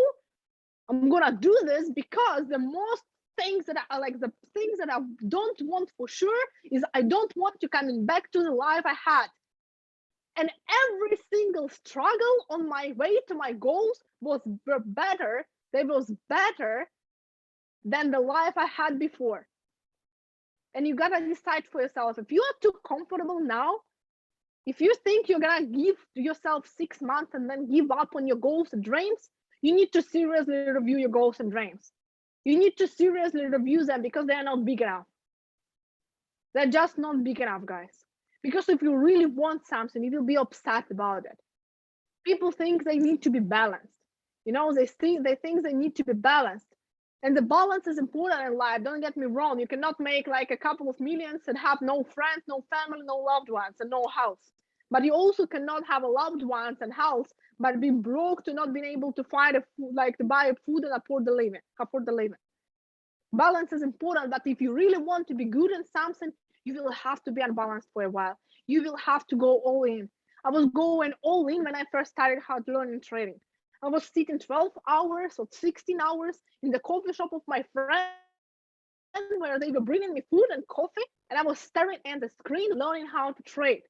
Speaker 2: I'm going to do this, because the most things that I like, the things that I don't want for sure is I don't want to coming back to the life I had. And every single struggle on my way to my goals was better. They was better than the life I had before. And you gotta decide for yourself. If you are too comfortable now, if you think you're gonna give yourself 6 months and then give up on your goals and dreams, you need to seriously review your goals and dreams. You need to seriously review them, because they are not big enough. They're just not big enough, guys. Because if you really want something, you will be obsessed about it. People think they need to be balanced. You know, they think they need to be balanced. And the balance is important in life. Don't get me wrong. You cannot make like a couple of millions and have no friends, no family, no loved ones, and no house. But you also cannot have a loved ones and house, but be broke to not being able to find to buy food and afford the living. Balance is important, but if you really want to be good in something, you will have to be unbalanced for a while. You will have to go all in. I was going all in when I first started how to learn trading. I was sitting 12 hours or 16 hours in the coffee shop of my friend where they were bringing me food and coffee, and I was staring at the screen learning how to trade.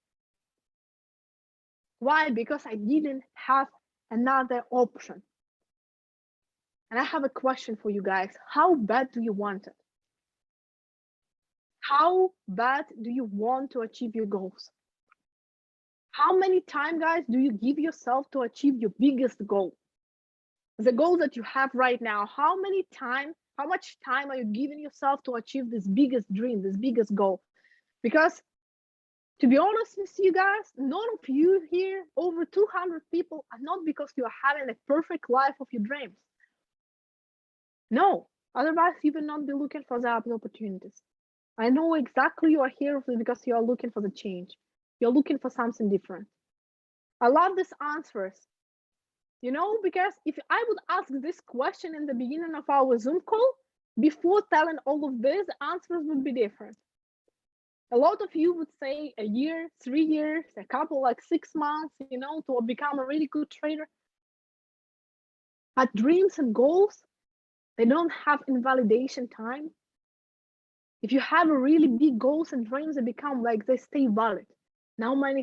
Speaker 2: Why? Because I didn't have another option. And I have a question for you guys. How bad do you want it? How bad do you want to achieve your goals? How many time, guys, do you give yourself to achieve your biggest goal? The goal that you have right now, how much time are you giving yourself to achieve this biggest dream, this biggest goal? Because to be honest with you guys, none of you here, over 200 people, are not because you are having a perfect life of your dreams. No, otherwise you will not be looking for the opportunities. I know exactly you are here because you are looking for the change. You're looking for something different. I love these answers. You know, because if I would ask this question in the beginning of our Zoom call, before telling all of this, answers would be different. A lot of you would say a year, 3 years, a couple, like 6 months, you know, to become a really good trader. But dreams and goals, they don't have invalidation time. If you have a really big goals and dreams, they become like they stay valid. No matter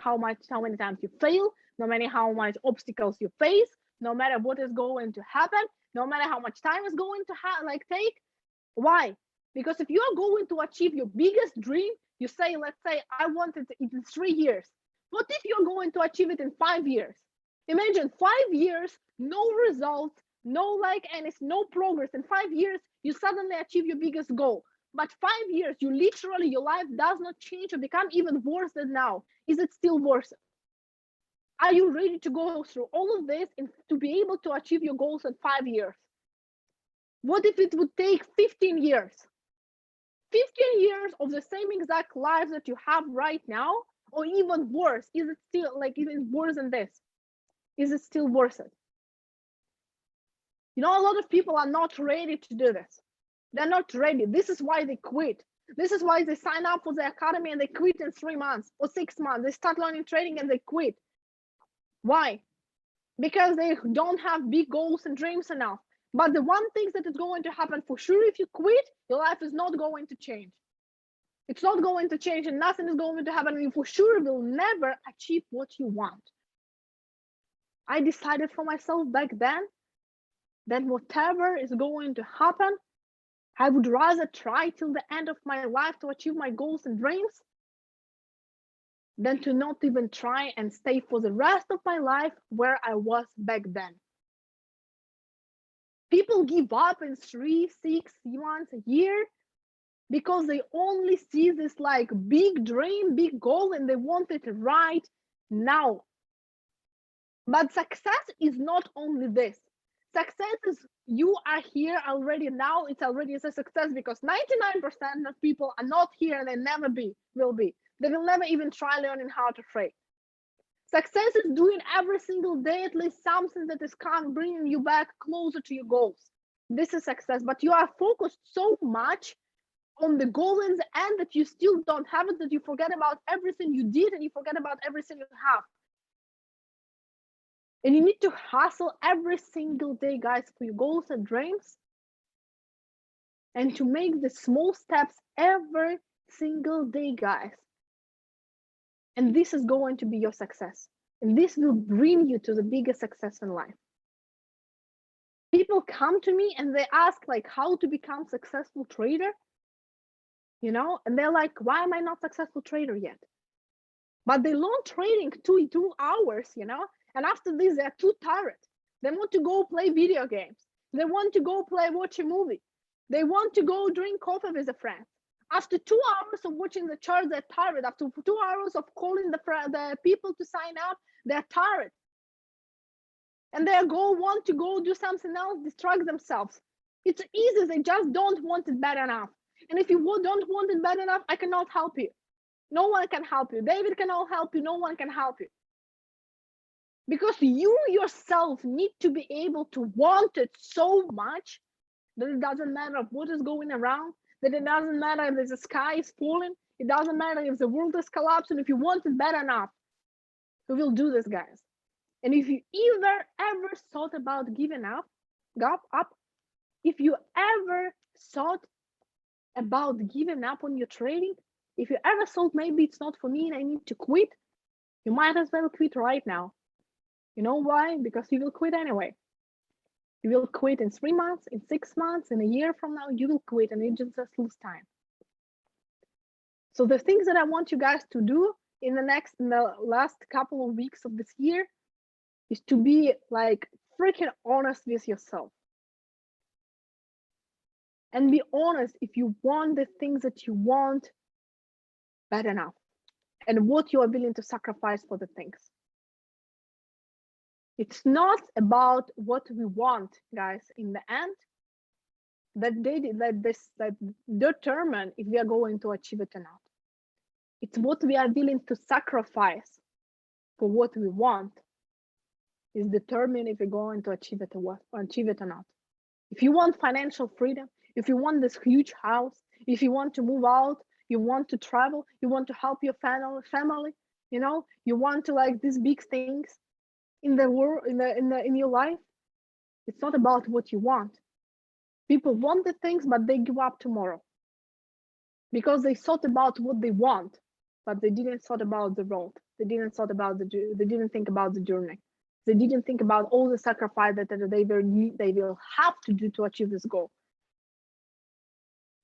Speaker 2: how many times you fail, no matter how much obstacles you face, no matter what is going to happen, no matter how much time is going to take. Why? Because if you are going to achieve your biggest dream, you say, let's say, I want it in 3 years. What if you're going to achieve it in 5 years? Imagine 5 years, no results, no progress. In 5 years, you suddenly achieve your biggest goal. But 5 years, your life does not change or become even worse than now. Is it still worth it? Are you ready to go through all of this and to be able to achieve your goals in 5 years? What if it would take 15 years? 15 years of the same exact life that you have right now, or even worse? Is it still like even worse than this? Is it still worth it? You know, a lot of people are not ready to do this. They're not ready. This is why they quit. This is why they sign up for the academy and they quit in 3 months or 6 months. They start learning trading and they quit. Why? Because they don't have big goals and dreams enough. But the one thing that is going to happen for sure, if you quit, your life is not going to change. It's not going to change and nothing is going to happen. And for sure, will never achieve what you want. I decided for myself back then that whatever is going to happen, I would rather try till the end of my life to achieve my goals and dreams than to not even try and stay for the rest of my life where I was back then. People give up in 3, 6 months, a year, because they only see this like big dream, big goal, and they want it right now. But success is not only this. Success is you are here already now. It's already a success because 99% of people are not here and they never will be. They will never even try learning how to trade. Success is doing every single day at least something that is bringing you back closer to your goals. This is success, but you are focused so much on the goal in the end that you still don't have it, that you forget about everything you did and you forget about everything you have. And you need to hustle every single day, guys, for your goals and dreams, and to make the small steps every single day, guys. And this is going to be your success. And this will bring you to the biggest success in life. People come to me and they ask like how to become a successful trader, you know, and they're like, why am I not a successful trader yet? But they learn trading 2 hours, you know, and after this, they're too tired. They want to go play video games. They want to go watch a movie. They want to go drink coffee with a friend. After 2 hours of watching the chart, they're tired. After 2 hours of calling the people to sign up, they're tired. And they want to go do something else, distract themselves. It's easy. They just don't want it bad enough. And if you don't want it bad enough, I cannot help you. No one can help you. David cannot help you. No one can help you. Because you yourself need to be able to want it so much that it doesn't matter what is going around, that it doesn't matter if the sky is falling, it doesn't matter if the world is collapsing. If you want it bad enough, you will do this, guys. And if you ever thought about giving up, if you ever thought about giving up on your trading, if you ever thought maybe it's not for me and I need to quit, you might as well quit right now. You know why? Because you will quit anyway. You will quit in 3 months, in 6 months, in a year from now, you will quit and you just lose time. So the things that I want you guys to do in the last couple of weeks of this year is to be like freaking honest with yourself. And be honest if you want the things that you want bad enough and what you are willing to sacrifice for the things. It's not about what we want, guys, in the end, that determine if we are going to achieve it or not. It's what we are willing to sacrifice for what we want is determine if we're going to achieve it or not. If you want financial freedom, if you want this huge house, if you want to move out, you want to travel, you want to help your family, you know, you want to like these big things in the world, in your life, it's not about what you want. People want the things, but they give up tomorrow because they thought about what they want, but they didn't thought about the road. They didn't think about the journey. They didn't think about all the sacrifice that they will have to do to achieve this goal.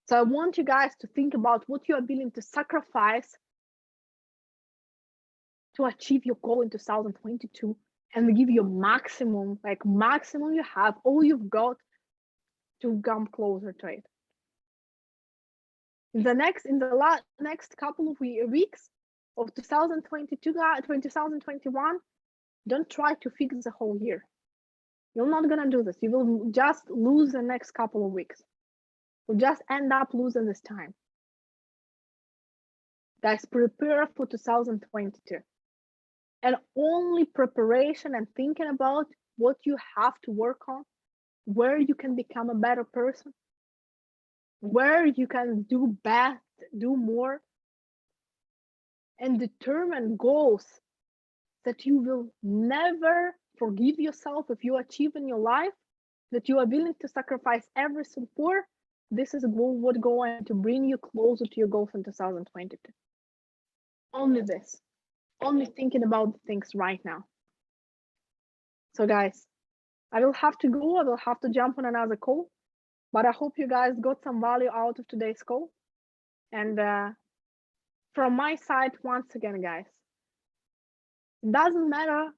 Speaker 2: So I want you guys to think about what you are willing to sacrifice to achieve your goal in 2022 and give your maximum you have, all you've got to come closer to it. In the next couple of weeks of 2021, Don't try to fix the whole year. You're not gonna do this. You will just lose the next couple of weeks. You'll just end up losing this time. Guys, prepare for 2022. And only preparation and thinking about what you have to work on, where you can become a better person, where you can do best, do more, and determine goals that you will never forgive yourself if you achieve in your life, that you are willing to sacrifice everything for. This is what's going to bring you closer to your goals in 2022. Only this. Only thinking about the things right now. So guys, I will have to go. I will have to jump on another call. But I hope you guys got some value out of today's call. And from my side, once again, guys, it doesn't matter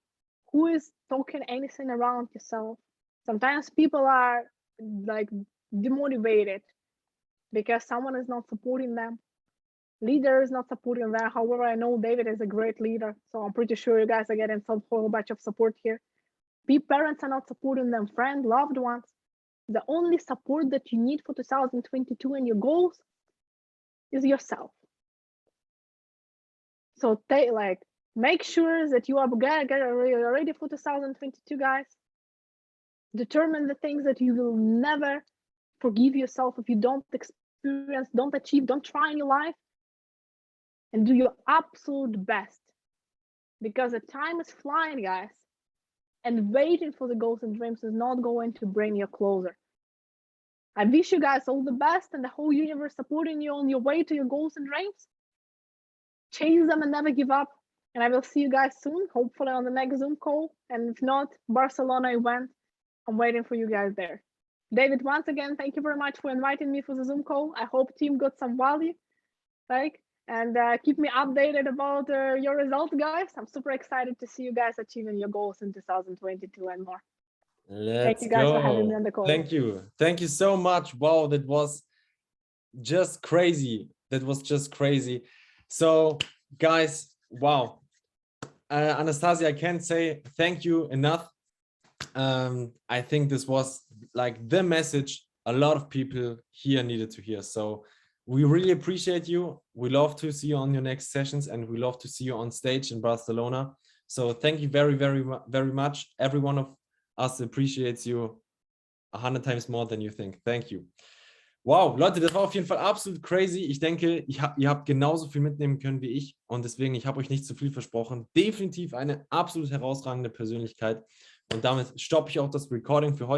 Speaker 2: who is talking anything around yourself. Sometimes people are like demotivated because someone is not supporting them. Leader is not supporting them. However, I know David is a great leader, so I'm pretty sure you guys are getting some whole bunch of support here. Parents are not supporting them, friends, loved ones. The only support that you need for 2022 and your goals is yourself. So make sure that you are ready for 2022, guys. Determine the things that you will never forgive yourself if you don't experience, don't achieve, don't try in your life. And do your absolute best, because the time is flying, guys, and waiting for the goals and dreams is not going to bring you closer. I wish you guys all the best and the whole universe supporting you on your way to your goals and dreams. Chase them and never give up. And I will see you guys soon, hopefully on the next Zoom call. And if not, Barcelona event, I'm waiting for you guys there. David, once again, thank you very much for inviting me for the Zoom call. I hope team got some value. And keep me updated about your results, guys. I'm super excited to see you guys achieving your goals in 2022 and more. Thank you guys for having me on the call.
Speaker 1: Thank you. Thank you so much. Wow, that was just crazy. So, guys, wow. Anastasia, I can't say thank you enough. I think this was like the message a lot of people here needed to hear. So we really appreciate you. We love to see you on your next sessions, and we love to see you on stage in Barcelona. So thank you very, very, very much. Every one of us appreciates you 100 times more than you think. Thank you. Wow, Leute, das war auf jeden Fall absolut crazy. Ich denke, ihr habt genauso viel mitnehmen können wie ich, und deswegen, ich habe euch nicht zu viel versprochen. Definitiv eine absolut herausragende Persönlichkeit, und damit stoppe ich auch das Recording für heute.